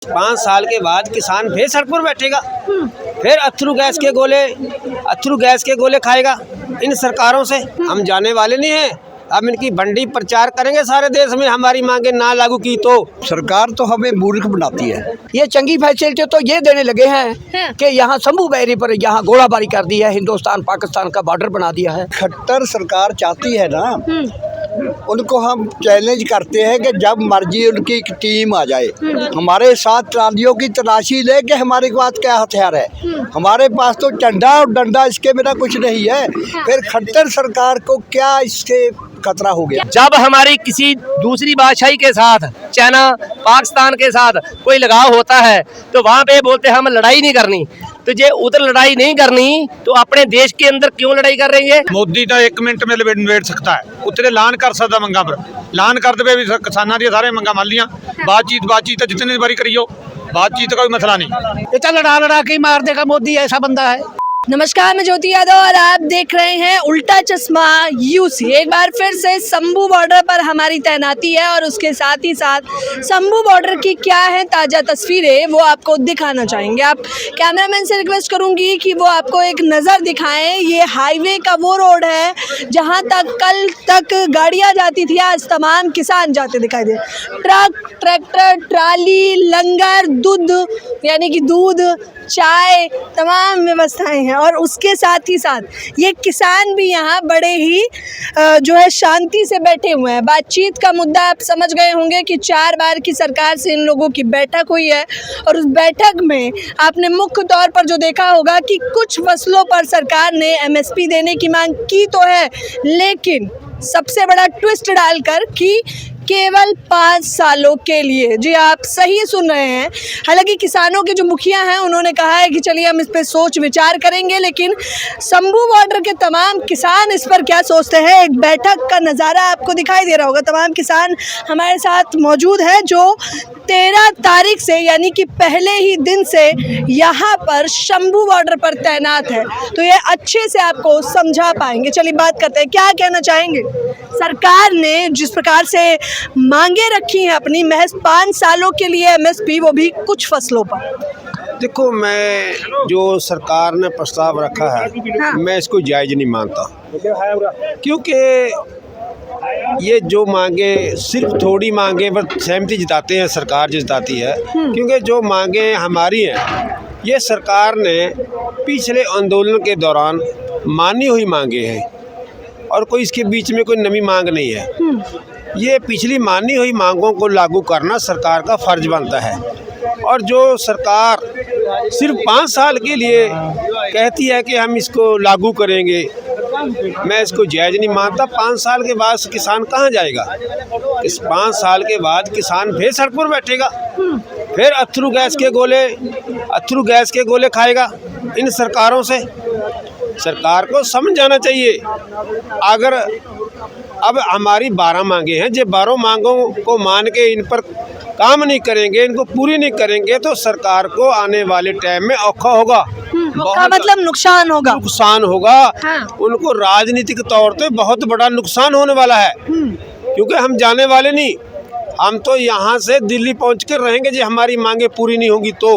5 साल के बाद किसान फिर सड़क पर बैठेगा, फिर अथरू गैस के गोले खाएगा। इन सरकारों से हम जाने वाले नहीं हैं। अब इनकी भंडी प्रचार करेंगे सारे देश में, हमारी मांगे ना लागू की तो। सरकार तो हमें मूर्ख बनाती है। ये चंगी फैसिलिटी तो ये देने लगे हैं कि यहाँ शंभू बैरी पर यहाँ गोलाबारी कर दी है, हिंदुस्तान पाकिस्तान का बॉर्डर बना दिया है। खट्टर सरकार चाहती है ना, उनको हम चैलेंज करते हैं कि जब मर्जी उनकी एक टीम आ जाए, हमारे साथ ट्रालियों की तलाशी ले कि हमारे पास क्या हथियार है। हमारे पास तो झंडा और डंडा, इसके बिना कुछ नहीं है। फिर खट्टर सरकार को क्या इससे खतरा हो गया। जब हमारी किसी दूसरी बादशाही के साथ, चाइना पाकिस्तान के साथ कोई लगाव होता है तो वहाँ पे बोलते हैं हम लड़ाई नहीं करनी। तो जे उधर लड़ाई नहीं करनी तो अपने देश के अंदर क्यों लड़ाई कर रही है। मोदी तो 1 मिनट में निबेड़ सकता है, उतरे ऐलान कर सकता मंगा पर ऐलान कर दे भी किसाना दी सारे मंगा मान लिया। बातचीत जितनी बारी करियो, बातचीत का कोई मसला नहीं। इतना लड़ा के मार देगा मोदी, ऐसा बंदा है। नमस्कार, मैं ज्योति यादव और आप देख रहे हैं उल्टा चश्मा यूसी। एक बार फिर से शंभू बॉर्डर पर हमारी तैनाती है और उसके साथ ही साथ शंभू बॉर्डर की क्या है ताज़ा तस्वीरें वो आपको दिखाना चाहेंगे। आप कैमरामैन से रिक्वेस्ट करूंगी कि वो आपको एक नज़र दिखाएं। ये हाईवे का वो रोड है जहां तक कल तक गाड़ियां जाती थी, आज तमाम किसान जाते दिखाई दे। ट्रक, ट्रैक्टर, ट्राली, लंगर, दूध यानी कि दूध, चाय, तमाम व्यवस्थाएं हैं। और उसके साथ ही साथ ये किसान भी यहाँ बड़े ही जो है शांति से बैठे हुए हैं। बातचीत का मुद्दा आप समझ गए होंगे कि 4 बार की सरकार से इन लोगों की बैठक हुई है और उस बैठक में आपने मुख्य तौर पर जो देखा होगा कि कुछ फसलों पर सरकार ने MSP देने की मांग की तो है, लेकिन सबसे बड़ा ट्विस्ट डालकर कि केवल 5 सालों के लिए। जी आप सही सुन रहे हैं। हालांकि किसानों के जो मुखिया हैं उन्होंने कहा है कि चलिए हम इस पर सोच विचार करेंगे, लेकिन शंभू बॉर्डर के तमाम किसान इस पर क्या सोचते हैं, एक बैठक का नज़ारा आपको दिखाई दे रहा होगा। तमाम किसान हमारे साथ मौजूद हैं जो 13 तारीख से यानी कि पहले ही दिन से यहाँ पर शंभू बॉर्डर पर तैनात है, तो ये अच्छे से आपको समझा पाएंगे। चलिए बात करते हैं, क्या कहना चाहेंगे। सरकार ने जिस प्रकार से मांगे रखी हैं अपनी, महज 5 सालों के लिए MSP, वो भी कुछ फसलों पर। देखो, मैं जो सरकार ने प्रस्ताव रखा है मैं इसको जायज़ नहीं मानता, क्योंकि ये जो मांगे सिर्फ थोड़ी मांगे पर सहमति जताते हैं सरकार जताती है, क्योंकि जो मांगे हमारी हैं ये सरकार ने पिछले आंदोलन के दौरान मानी हुई मांगे हैं और कोई इसके बीच में कोई नई मांग नहीं है। ये पिछली मानी हुई मांगों को लागू करना सरकार का फर्ज बनता है। और जो सरकार सिर्फ 5 साल के लिए कहती है कि हम इसको लागू करेंगे, मैं इसको जायज़ नहीं मानता। 5 साल के बाद किसान कहाँ जाएगा। इस 5 साल के बाद किसान फिर सड़क पर बैठेगा, फिर अथरू गैस के गोले खाएगा। इन सरकारों से सरकार को समझ जाना चाहिए। अगर अब हमारी 12 मांगे हैं, जो 12 मांगों को मान के इन पर काम नहीं करेंगे, इनको पूरी नहीं करेंगे तो सरकार को आने वाले टाइम में औखा होगा। मतलब नुकसान होगा। हाँ। उनको राजनीतिक तौर पे बहुत बड़ा नुकसान होने वाला है, क्योंकि हम जाने वाले नहीं। हम तो यहाँ से दिल्ली पहुँच कर रहेंगे जो हमारी मांगे पूरी नहीं होंगी तो।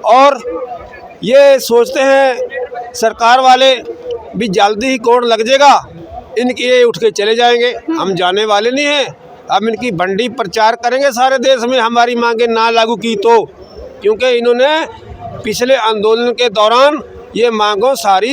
और ये सोचते हैं सरकार वाले भी जल्दी ही कोड लग जाएगा, इनके उठ के चले जाएंगे। हम जाने वाले नहीं हैं। अब इनकी भंडी प्रचार करेंगे सारे देश में, हमारी मांगे ना लागू की तो, क्योंकि इन्होंने पिछले आंदोलन के दौरान ये मांगों सारी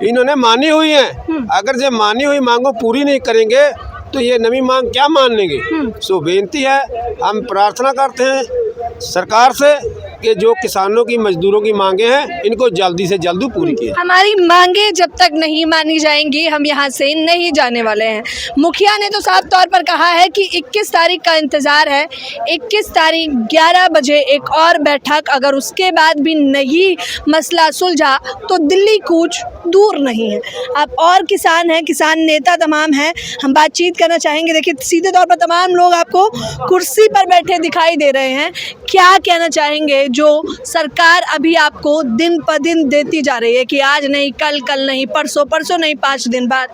इन्होंने मानी हुई हैं। अगर ये मानी हुई मांगों पूरी नहीं करेंगे तो ये नई मांग क्या मान लेंगे। सो बेनती है, हम प्रार्थना करते हैं सरकार से कि जो किसानों की, मजदूरों की मांगे हैं इनको जल्दी से जल्दी पूरी किए। हमारी मांगे जब तक नहीं मानी जाएंगी हम यहाँ से नहीं जाने वाले हैं। मुखिया ने तो साफ तौर पर कहा है कि 21 तारीख का इंतज़ार है। 21 तारीख 11 बजे एक और बैठक, अगर उसके बाद भी नहीं मसला सुलझा तो दिल्ली कूच दूर नहीं है। आप और किसान हैं, किसान नेता तमाम हैं, हम बातचीत करना चाहेंगे। देखिए सीधे तौर पर तमाम लोग आपको कुर्सी पर बैठे दिखाई दे रहे हैं। क्या कहना चाहेंगे जो सरकार अभी आपको दिन पर दिन देती जा रही है कि आज नहीं, कल नहीं, परसों नहीं, 5 दिन बाद।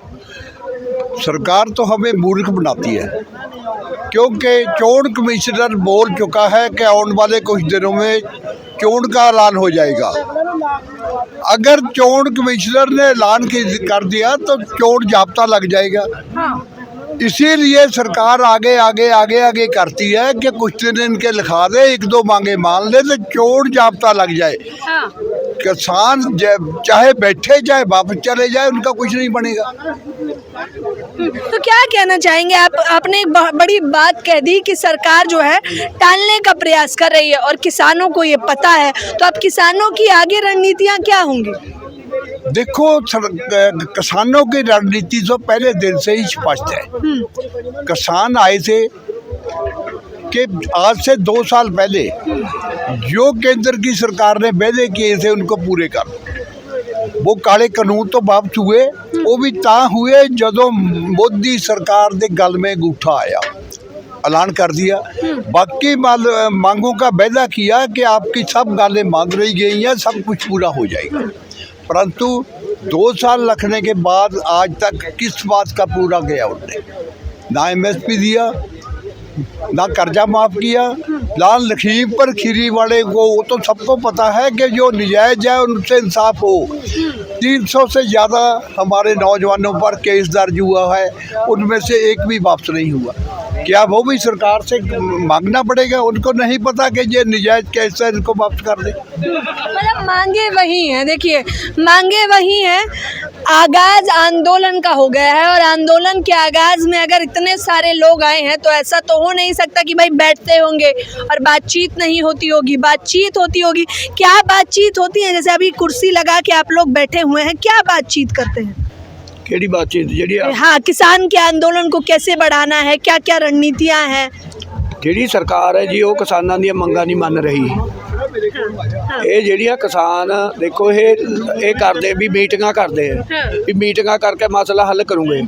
सरकार तो हमें मूर्ख बनाती है। क्योंकि चोण कमिश्नर बोल चुका है कि आने वाले कुछ दिनों में चोण का ऐलान हो जाएगा। अगर चोण कमिश्नर ने ऐलान कर दिया तो चोण जाब्ता लग जाएगा। इसीलिए सरकार आगे आगे आगे आगे करती है कि कुछ दिन इनके लिखा दे, एक दो मांगे मान ले तो चोण जाब्ता लग जाए। किसान चाहे बैठे चाहे वापस चले जाए, उनका कुछ नहीं बनेगा। तो क्या कहना चाहेंगे आप? आपने एक बड़ी बात कह दी कि सरकार जो है टालने का प्रयास कर रही है और किसानों को ये पता है, तो अब किसानों की आगे रणनीतियां क्या होंगी? देखो, किसानों की रणनीति तो पहले दिन से ही स्पष्ट है। किसान आए थे कि आज से 2 साल पहले जो केंद्र की सरकार ने वादे किए थे उनको पूरे कर। वो काले कानून तो वापस हुए, वो भी ता हुए जदों मोदी सरकार के गल में अंगूठा आया, ऐलान कर दिया। बाकी मांगों का वादा किया कि आपकी सब गालें मान रही गई हैं, सब कुछ पूरा हो जाएगा। परंतु 2 साल रखने के बाद आज तक किस बात का पूरा गया उन्होंने? ना MSP दिया, ना कर्जा माफ़ किया। लाल लखीमपुर खीरी वाले को वो तो सबको पता है कि जो नजायज़ है उनसे इंसाफ हो। 300 से ज़्यादा हमारे नौजवानों पर केस दर्ज हुआ है, उनमें से एक भी वापस नहीं हुआ। क्या वो भी सरकार से मांगना पड़ेगा? उनको नहीं पता कि ये नजायज़ केस है, इनको वापस कर दे। मतलब मांगे वही हैं। देखिए, मांगे वही हैं। आगाज आंदोलन का हो गया है और आंदोलन के आगाज में अगर इतने सारे लोग आए हैं तो ऐसा तो हो नहीं सकता कि भाई बैठते होंगे और बातचीत नहीं होती होगी। बातचीत होती होगी। क्या बातचीत होती है? जैसे अभी कुर्सी लगा के आप लोग बैठे हुए हैं, क्या बातचीत करते हैं? केड़ी बातचीत जी? हाँ, किसान के आंदोलन को कैसे बढ़ाना है, क्या क्या रणनीतियाँ हैं? ਜਿਹੜੀ ਸਰਕਾਰ ਹੈ ਜੀ ਉਹ ਕਿਸਾਨਾਂ ਦੀਆਂ ਮੰਗਾਂ ਨਹੀਂ ਮੰਨ ਰਹੀ। ਇਹ ਜਿਹੜੀਆਂ ਕਿਸਾਨ ਦੇਖੋ ਇਹ ਕਰਦੇ ਵੀ ਮੀਟਿੰਗਾਂ ਕਰਦੇ ਆ ਵੀ ਮੀਟਿੰਗਾਂ ਕਰਕੇ ਮਸਲਾ ਹੱਲ ਕਰੂੰਗੇ।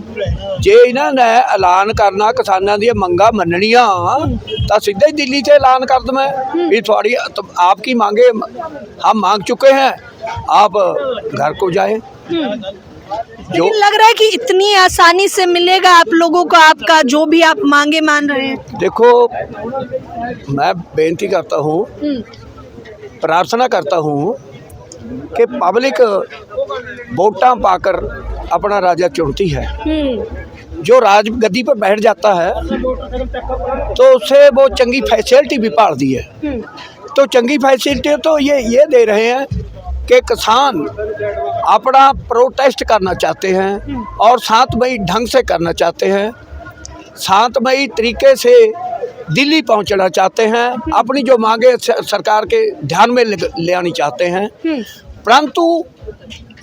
ਜੇ ਇਹਨਾਂ ਨੇ ਐਲਾਨ ਕਰਨਾ ਕਿਸਾਨਾਂ ਦੀਆਂ ਮੰਗਾਂ ਮੰਨਣੀਆਂ ਤਾਂ ਸਿੱਧਾ ही दिल्ली से ऐलान कर दूँ मैं भी थोड़ी आपकी मांगे हम मांग चुके हैं, आप घर को जाए। जो लग रहा है कि इतनी आसानी से मिलेगा आप लोगों को आपका जो भी आप मांगे मान रहे हैं? देखो, मैं बेनती करता हूँ, प्रार्थना करता हूँ कि पब्लिक वोटां पाकर अपना राजा चुनती है। जो राज गद्दी पर बैठ जाता है तो उसे वो चंगी फैसिलिटी भी पालती है। तो चंगी फैसिलिटी तो ये दे रहे हैं कि किसान अपना प्रोटेस्ट करना चाहते हैं और शांतमयी ढंग से करना चाहते हैं, शांतमयी तरीके से दिल्ली पहुंचना चाहते हैं, अपनी जो मांगे सरकार के ध्यान में ले आनी चाहते हैं। परंतु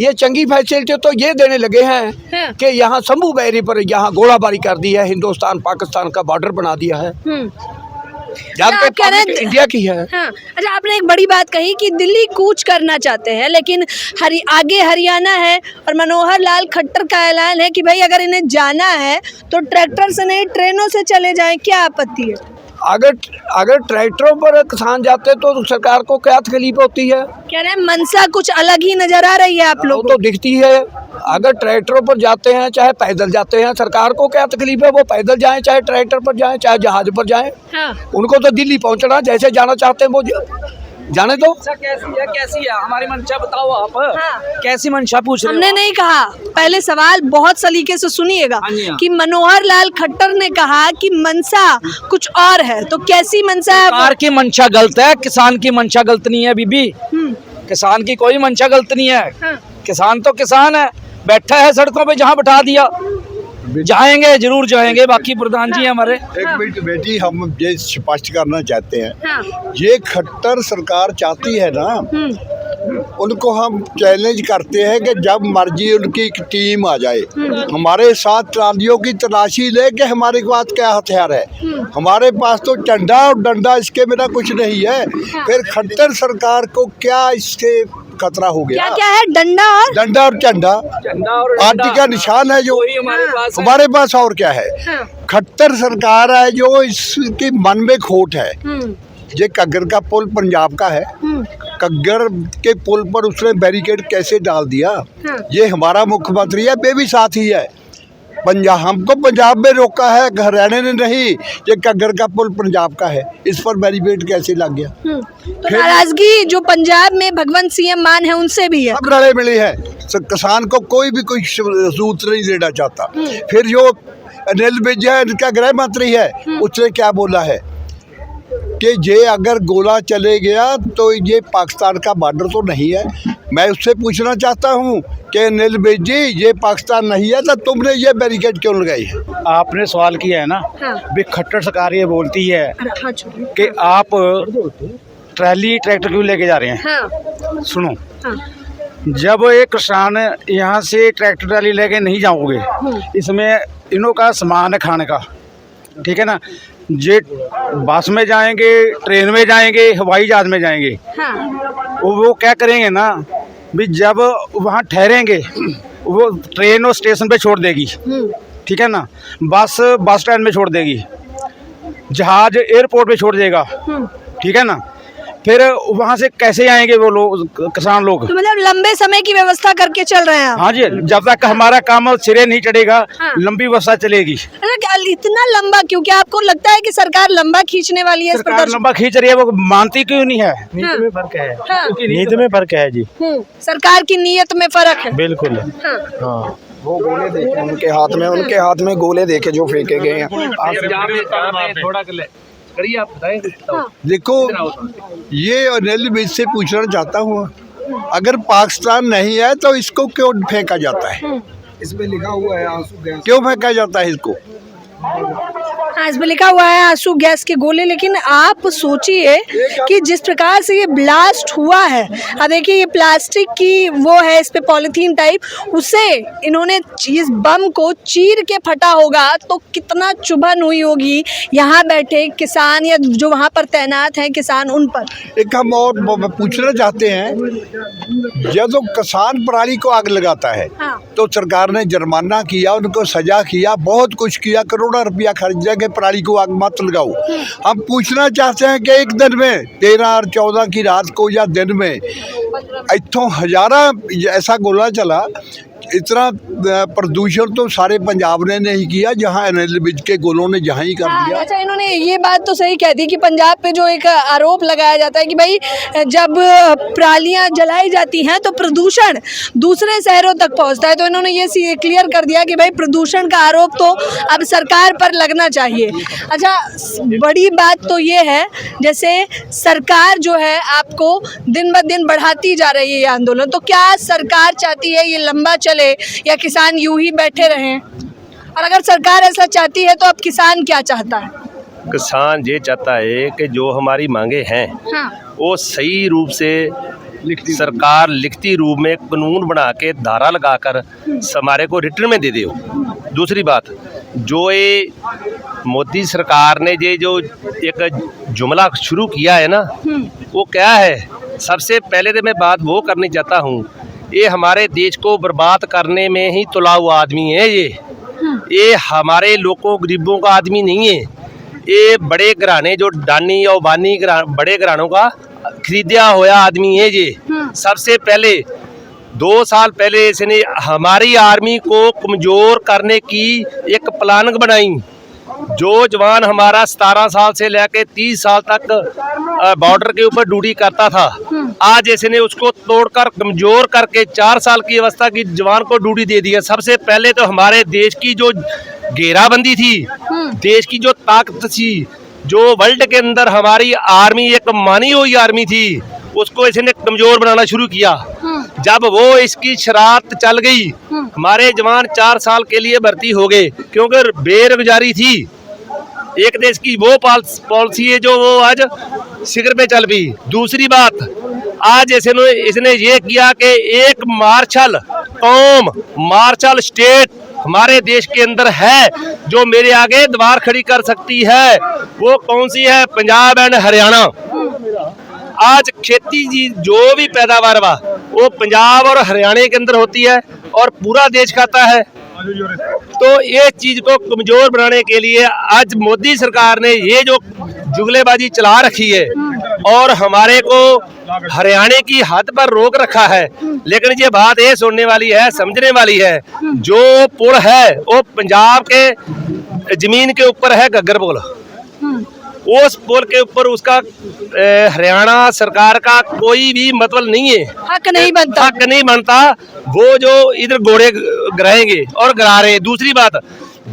ये चंगी फैसिलिटी तो ये देने लगे हैं कि यहाँ शंभू बैरी पर यहाँ गोलाबारी कर दी है, हिंदुस्तान पाकिस्तान का बॉर्डर बना दिया है। इंडिया की है। हाँ। अच्छा, आपने एक बड़ी बात कही कि दिल्ली कूच करना चाहते हैं, लेकिन आगे हरियाणा है और मनोहर लाल खट्टर का ऐलान है कि भाई अगर इन्हें जाना है तो ट्रैक्टर से नहीं ट्रेनों से चले जाएं। क्या आपत्ति है? अगर ट्रैक्टरों पर किसान जाते तो सरकार को क्या तकलीफ होती है? कह रहे हैं मंशा कुछ अलग ही नजर आ रही है आप लोग तो दिखती है। अगर ट्रैक्टरों पर जाते हैं चाहे पैदल जाते हैं, सरकार को क्या तकलीफ है? वो पैदल जाएं, चाहे ट्रैक्टर पर जाएं, चाहे जहाज पर जाएं। हाँ। उनको तो दिल्ली पहुंचना, जैसे जाना चाहते हैं वो जाने दो। कैसी है हमारी मंशा बताओ आप। हाँ। कैसी मंशा पूछ रहे हो? हमने नहीं कहा, पहले सवाल बहुत सलीके से सुनिएगा कि मनोहर लाल खट्टर ने कहा कि मंशा कुछ और है, तो कैसी मंशा है? सरकार की मंशा गलत है, किसान की मंशा गलत नहीं है बीबी। किसान की कोई मंशा गलत नहीं है। हाँ। किसान तो किसान है, बैठा है सड़कों पे, जहाँ बैठा दिया जाएंगे, जरूर जाएंगे। बाकी प्रधान जी हमारे। एक मिनट बेटी, हम ये स्पष्ट करना चाहते हैं। हाँ। ये खट्टर सरकार चाहती है ना, उनको हम चैलेंज करते हैं कि जब मर्जी उनकी एक टीम आ जाए, हमारे साथ ट्रालियों की तलाशी ले कि हमारे पास क्या हथियार है। हमारे पास तो झंडा और डंडा, इसके बिना कुछ नहीं है। फिर खट्टर सरकार को क्या इससे खतरा हो गया? क्या है? डंडा और झंडा पार्टी का निशान है जो हमारे पास, और क्या है? हाँ। खट्टर सरकार है जो इसकी मन में खोट है। ये कग्गर का पुल पंजाब का है, कग्गर के पुल पर उसने बैरिकेड कैसे डाल दिया? ये हमारा मुख्यमंत्री है, वे भी साथ ही है। पंजाब हमको पंजाब में रोका है, हरियाणा ने नहीं। ये घग्गर का पुल पंजाब का है, इस पर बैरिकेड कैसे लग गया? तो नाराजगी जो पंजाब में भगवंत सिंह मान है उनसे भी है। सब रले मिले हैं, किसान को कोई भी कोई सूत्र नहीं देना चाहता। फिर जो अनिल विज है, इनका गृह मंत्री है, उसने क्या बोला है कि ये अगर गोला चले गया तो ये पाकिस्तान का बॉर्डर तो नहीं है। मैं उससे पूछना चाहता हूँ कि अनिल विज जी, ये पाकिस्तान नहीं है तो तुमने ये बैरिकेड क्यों लगाई है? आपने सवाल किया है ना, हाँ। भी खट्टर सरकार ये बोलती है हाँ, कि आप ट्रैली ट्रैक्टर क्यों लेके जा रहे हैं। हाँ, सुनो, हाँ, जब एक किसान यहाँ से ट्रैक्टर ट्रैली लेके नहीं जाओगे, इसमें इन्हों का सामान है खाने का, ठीक है ना। जे बस में जाएंगे, ट्रेन में जाएंगे, हवाई जहाज में जाएंगे, हाँ, वो क्या करेंगे ना, भी जब वहाँ ठहरेंगे वो ट्रेन और स्टेशन पे छोड़ देगी, ठीक है ना। बस स्टैंड में छोड़ देगी, जहाज एयरपोर्ट पे छोड़ देगा, ठीक है ना। फिर वहाँ से कैसे आएंगे वो लोग, किसान लोग? तो मतलब लंबे समय की व्यवस्था करके चल रहे हैं आप। हाँ जी, जब तक हमारा काम सिरे नहीं चढ़ेगा, हाँ। लंबी व्यवस्था चलेगी। अरे क्या इतना लंबा क्यों? क्या आपको लगता है कि सरकार लंबा खींचने वाली है इस सरकार प्रदर्शन? लंबा खींच रही है, वो मानती क्यों नहीं है? हाँ। नीति में फर्क है, हाँ। नीति में फर्क है जी, सरकार की नीयत में फर्क है। बिल्कुल। हाँ। हाँ, वो गोले देखे उनके हाथ में गोले देखे जो फेंके गए हैं। थोड़ा करिए आप बताएं। देखो, ये अनिल विज से पूछना चाहता हूँ, अगर पाकिस्तान नहीं है तो इसको क्यों फेंका जाता है? इसमें लिखा हुआ है आंसू गैस। क्यों फेंका जाता है इसको? हाँ, इसमें लिखा हुआ है आंसू गैस के गोले। लेकिन आप सोचिए कि जिस प्रकार से ये ब्लास्ट हुआ है, देखिए ये प्लास्टिक की वो है, इस पे पॉलिथीन टाइप, उसे इन्होंने इस बम को चीर के फटा होगा तो कितना चुभन हुई होगी यहाँ बैठे किसान या जो वहाँ पर तैनात हैं किसान, उन पर। एक हम और पूछना चाहते हैं, जब तो किसान पराली को आग लगाता है, हाँ। तो सरकार ने जुर्माना किया, उनको सजा किया, बहुत कुछ किया, करोड़ों रुपया खर्चा के पराली को आग मत लगाओ। हम पूछना चाहते हैं कि एक दिन में 13 और 14 की रात को या दिन में इतों हजारा ऐसा गोला चला, इतना प्रदूषण तो सारे पंजाब ने नहीं किया, जहां अनिल विज के गोलों ने जहां ही कर दिया। अच्छा, इन्होंने ये बात तो सही कह दी कि पंजाब पे जो एक आरोप लगाया जाता है कि भाई जब परालियां जलाई जाती हैं तो प्रदूषण दूसरे शहरों तक पहुंचता है, तो इन्होंने ये क्लियर कर दिया कि भाई प्रदूषण का आरोप तो अब सरकार पर लगना चाहिए। अच्छा, बड़ी बात तो ये है, जैसे सरकार जो है आपको दिन ब दिन बढ़ाती जा रही है ये आंदोलन, तो क्या सरकार चाहती है ये लंबा चले या किसान यूं ही बैठे रहें? और अगर सरकार ऐसा चाहती है तो अब किसान क्या चाहता है? किसान ये चाहता है कि जो हमारी मांगे हैं, हाँ, वो सही रूप से सरकार लिखती रूप में कानून बना के धारा लगाकर हमारे को रिटर्न में दे दे। दूसरी बात, जो ये मोदी सरकार ने ये जो एक जुमला शुरू किया है ना, वो क्या है? सबसे पहले तो मैं बात वो करनी चाहता हूँ, ये हमारे देश को बर्बाद करने में ही तुला हुआ आदमी है। ये हमारे लोगों गरीबों का आदमी नहीं है। ये बड़े घराने जो डानी और बानी बड़े घरानों का खरीदा हुआ आदमी है। ये सबसे पहले 2 साल पहले इसने हमारी आर्मी को कमज़ोर करने की एक प्लानिंग बनाई। जो जवान हमारा 17 साल से लेकर 30 साल तक बॉर्डर के ऊपर ड्यूटी करता था, आज इसने उसको तोड़कर कमजोर करके 4 साल की अवस्था की जवान को ड्यूटी दे दी है। सबसे पहले तो हमारे देश की जो घेराबंदी थी, देश की जो ताकत थी, जो वर्ल्ड के अंदर हमारी आर्मी एक मानी हुई आर्मी थी, उसको इसने कमजोर बनाना शुरू किया। जब वो इसकी शरारत चल गई, हमारे जवान 4 साल के लिए भर्ती हो गए, क्योंकि बेरोजगारी थी। एक देश की वो पॉलिसी है जो वो आज शिखर पे चल गई। दूसरी बात, आज इसने ये किया कि एक मार्शल कौम, मार्शल स्टेट हमारे देश के अंदर है जो मेरे आगे दीवार खड़ी कर सकती है। वो कौन सी है? पंजाब एंड हरियाणा। आज खेती जी जो भी पैदावार हुआ वो पंजाब और हरियाणा के अंदर होती है और पूरा देश खाता है। तो ये चीज को कमजोर बनाने के लिए आज मोदी सरकार ने ये जो जुगलेबाजी चला रखी है, और हमारे को हरियाणा की हद पर रोक रखा है। लेकिन ये बात ये सुनने वाली है, समझने वाली है, जो पुल है वो पंजाब के जमीन के ऊपर है, घग्गर पुल। उस पुल के ऊपर उसका हरियाणा सरकार का कोई भी मतलब नहीं है, हक नहीं बनता। हक नहीं बनता। वो जो इधर घोड़े गिराएंगे और गिरा रहे। दूसरी बात,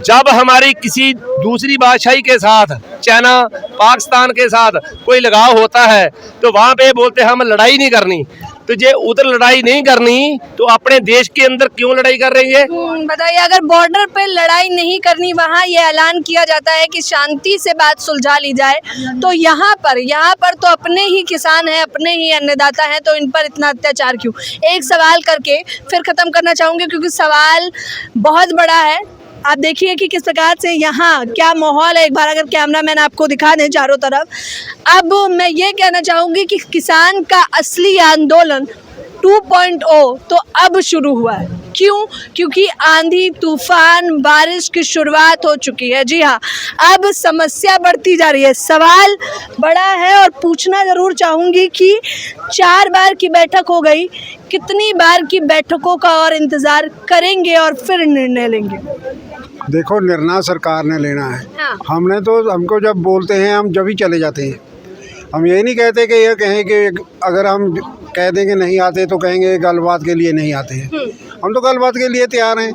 जब हमारी किसी दूसरी बादशाही के साथ, चाइना, पाकिस्तान के साथ कोई लगाव होता है तो वहां पे बोलते हैं हम लड़ाई नहीं करनी। तो ये उधर लड़ाई नहीं करनी तो अपने देश के अंदर क्यों लड़ाई कर रही है? बताइए, अगर बॉर्डर पे लड़ाई नहीं करनी, वहाँ ये ऐलान किया जाता है कि शांति से बात सुलझा ली जाए, तो यहाँ पर तो अपने ही किसान हैं, अपने ही अन्नदाता हैं, तो इन पर इतना अत्याचार क्यों? एक सवाल करके फिर खत्म करना चाहूँगी, क्योंकि सवाल बहुत बड़ा है। आप देखिए कि किस प्रकार से यहाँ क्या माहौल है। एक बार अगर कैमरामैन आपको दिखा दें चारों तरफ। अब मैं ये कहना चाहूँगी कि किसान का असली आंदोलन 2.0 तो अब शुरू हुआ है। क्यों? क्योंकि आंधी, तूफान, बारिश की शुरुआत हो चुकी है। जी हाँ, अब समस्या बढ़ती जा रही है। सवाल बड़ा है और पूछना ज़रूर चाहूँगी कि 4 बार की बैठक हो गई, कितनी बार की बैठकों का और इंतज़ार करेंगे और फिर निर्णय लेंगे? देखो, निर्णय सरकार ने लेना है। हाँ। हमको जब बोलते हैं हम जब ही चले जाते हैं। हम ये नहीं कहते कि ये कहें कि अगर हम कह देंगे नहीं आते तो कहेंगे गलबात के लिए नहीं आते हैं। हम तो गलबात के लिए तैयार हैं।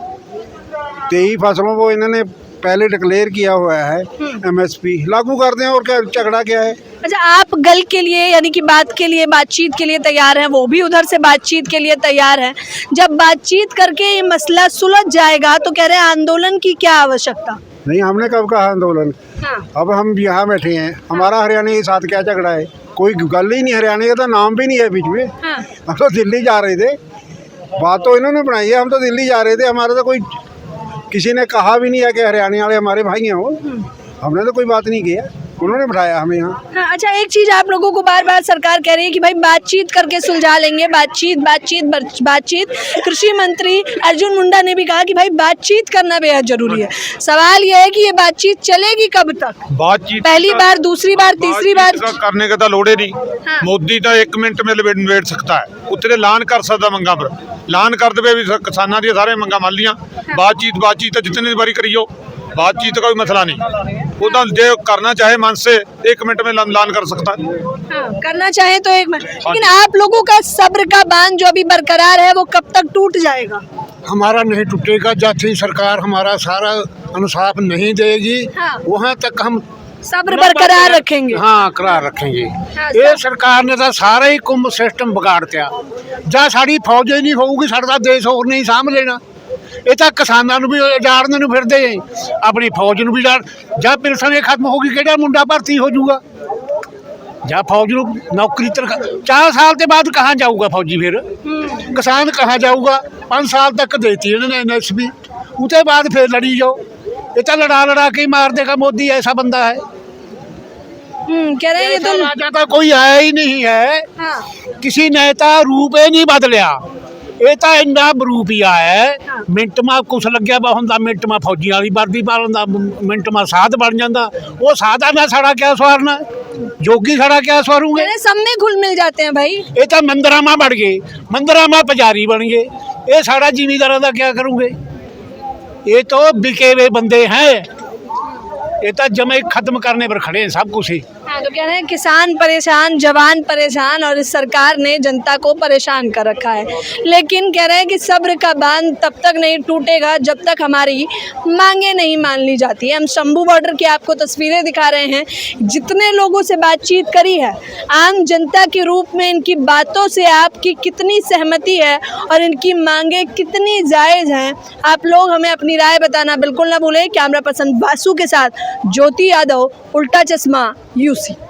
23 फसलों को इन्होंने पहले डिक्लेयर किया हुआ है, MSP लागू कर दें, और क्या झगड़ा क्या है? अच्छा, आप गल के लिए यानी कि बात के लिए, बातचीत के लिए तैयार हैं, वो भी उधर से बातचीत के लिए तैयार हैं। जब बातचीत करके ये मसला सुलझ जाएगा तो कह रहे हैं आंदोलन की क्या आवश्यकता? नहीं, हमने कब कहा आंदोलन? हाँ। अब हम यहाँ बैठे हैं, हमारा हरियाणा के साथ क्या झगड़ा है? कोई गल ही नहीं, हरियाणा का तो नाम भी नहीं है बीच में। हाँ। हम तो दिल्ली जा रहे थे, बात तो इन्होंने बनाई है, हम तो दिल्ली जा रहे थे। हमारा तो कोई किसी ने कहा भी नहीं है कि हरियाणा वाले हमारे भाई हैं। वो हमने तो कोई बात नहीं किया, उन्होंने बिठाया हमें यहाँ। हाँ, अच्छा, एक चीज़ आप लोगों को बार बार सरकार कह रही है कि भाई बातचीत करके सुलझा लेंगे, बातचीत। कृषि मंत्री अर्जुन मुंडा ने भी कहा कि भाई बातचीत करना बेहद जरूरी है। सवाल यह है कि ये बातचीत चलेगी कब तक? बातचीत पहली बार, दूसरी बार, तीसरी बार? करने का तो लोड़ ही नहीं। हाँ। मोदी तो 1 मिनट में निबेड़ सकता है। उत्ते ऐलान कर सकता मंगा पर, ऐलान कर दे भी किसानों दी सारे मंगा मान लिया। बातचीत तो जितनी बारी करियो, बातचीत का कोई मसला नहीं। वो तो जो करना चाहे मन से 1 मिनट में ऐलान कर सकता है। हाँ, करना चाहे तो 1 मिनट। लेकिन आप लोगों का सब्र का बांध जो अभी बरकरार है वो कब तक टूट जाएगा? हमारा नहीं टूटेगा जब तक सरकार हमारा सारा इंसाफ नहीं देगी। हाँ। वहाँ तक हम सब्र बरकरार रखेंगे। हाँ, करार रखेंगे। हाँ, ये सरकार ने तो सारा ही कुंभ सिस्टम बिगाड़ दिया। ਜਾਂ ਸਾਡੀ ਫੌਜ ਹੀ ਨਹੀਂ ਹੋਊਗੀ, ਸਾਡਾ ਦੇਸ਼ ਹੋਰ ਨਹੀਂ ਸਾਂਭ ਲੈਣਾ। ਇਹ ਤਾਂ ਕਿਸਾਨਾਂ ਨੂੰ ਵੀ ਉਜਾੜਨ ਨੂੰ ਫਿਰਦੇ ਆਪਣੀ ਫੌਜ ਨੂੰ ਵੀ ਜਾਂ ਪਿਲਸਣ ਖਤਮ ਹੋ ਗਈ ਕਿਹੜਾ ਮੁੰਡਾ ਭਰਤੀ ਹੋ ਜਾਊਗਾ? ਜਾਂ ਫੌਜ ਨੂੰ ਨੌਕਰੀ 4 ਸਾਲ ਦੇ ਬਾਅਦ ਕਹਾਂ ਜਾਊਗਾ ਫੌਜੀ? ਫਿਰ ਕਿਸਾਨ ਕਹਾਂ ਜਾਊਗਾ? 5 ਸਾਲ ਤੱਕ ਦੇਤੀ ਇਹਨਾਂ ਨੇ NSP, ਉਹਦੇ ਬਾਅਦ ਫਿਰ ਲੜੀ ਜਾਓ। ਇਹ ਤਾਂ लड़ा के ही मार देगा। मोदी ऐसा बंदा है। कह रहे हैं ये तो राजा का कोई आया ही नहीं है। हाँ। किसी नेता रूप ही नहीं बदलिया। ਇਹ ਤਾਂ ਇੰਨਾ ਬਰੂਪੀਆ ਹੈ। ਮਿੰਟ ਮਾ ਕੁਛ ਲੱਗਿਆ ਵਾ ਹੁੰਦਾ, ਮਿੰਟ ਮਾ ਫੌਜੀਆਂ ਵਾਲੀ ਵਰਦੀ ਪਾ ਲੈਂਦਾ, ਮਿੰਟ ਮਾ ਸਾਧ ਬਣ ਜਾਂਦਾ। ਉਹ ਸਾਧਾ ਨਾਲ ਸਾਡਾ ਕਿਆ ਸਵਾਰਨਾ? ਜੋਗੀ ਸਾਡਾ ਕਿਆ ਸਵਾਰੂਗੇ? सब में घुल मिल जाते हैं भाई। ਇਹ ਤਾਂ ਮੰਦਰਾਮਾ ਬਣ ਗਏ, ਮੰਦਰਾਮਾ ਪੁਜਾਰੀ ਬਣ ਗਏ। ਇਹ ਸਾਡਾ ਜ਼ਿਮੀਂਦਾਰਾਂ ਦਾ ਕਿਆ ਕਰੂਗੇ? ਇਹ ਤਾਂ बिके हुए बंदे हैं। ये तो जमे खत्म करने पर खड़े हैं सब कुछ ही। हाँ, तो कह रहे हैं किसान परेशान, जवान परेशान और इस सरकार ने जनता को परेशान कर रखा है। लेकिन कह रहे हैं कि सब्र का बांध तब तक नहीं टूटेगा जब तक हमारी मांगे नहीं मान ली जाती है। हम शंभू बॉर्डर की आपको तस्वीरें दिखा रहे हैं। जितने लोगों से बातचीत करी है, आम जनता के रूप में इनकी बातों से आपकी कितनी सहमति है और इनकी मांगे कितनी जायज़ हैं, आप लोग हमें अपनी राय बताना बिल्कुल ना भूलें। कैमरा पर्सन वासु के साथ ज्योति यादव, उल्टा चश्मा, UC।